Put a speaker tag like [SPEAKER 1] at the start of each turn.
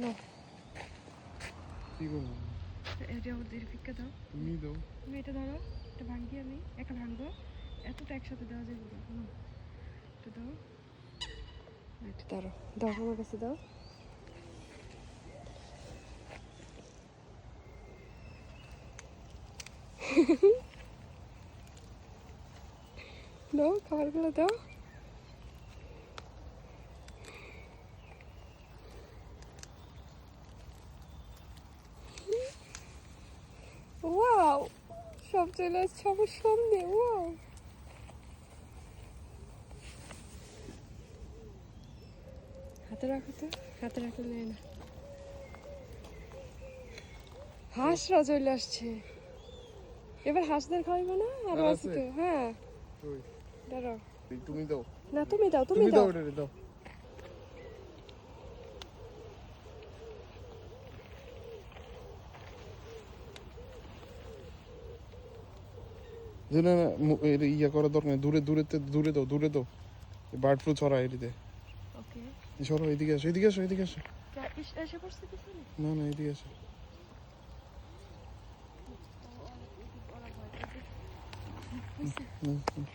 [SPEAKER 1] না
[SPEAKER 2] কি করবো?
[SPEAKER 1] এটা ওদের ভিক্ষা দাও।
[SPEAKER 2] তুমি দাও।
[SPEAKER 1] তুমি এটা ধরো, এটা ভাঙ্গি, আমি একটা ভাঙবো, এতটা একসাথে দেওয়া যাবে না। এটা দাও, এটা ধরো, দাও আমার কাছে দাও। দাও খাবারগুলো দাও। ওয়াও, সব চলে আসছে আমার সামনে। ওয়াও, হাতে রাখো তো, হাতে রাখলে নেয় না। হাঁসরা চলে আসছে, এবার হাঁসদের খাওয়াইবে না? আরো
[SPEAKER 2] আর
[SPEAKER 1] আছে
[SPEAKER 2] আছে?
[SPEAKER 1] তো। হ্যাঁ
[SPEAKER 2] ওই,
[SPEAKER 1] দাঁড়াও,
[SPEAKER 2] তুমি দাও।
[SPEAKER 1] না তুমি দাও, তুমি
[SPEAKER 2] তুমি দাও,
[SPEAKER 1] দাও।
[SPEAKER 2] এটা দাও। না না, ইয়া করার দরকার নেই। দূরে দূরে দূরে দাও, দূরে দাও। বার্ড ফ্লু ছড়ায় এদিকে।
[SPEAKER 1] ওকে,
[SPEAKER 2] সরো, এদিকে আসো, এদিকে আসো, এদিকে আসো।
[SPEAKER 1] এসে পড়ছে পিছনে।
[SPEAKER 2] না না, এদিকে আসো। হুম, হুম।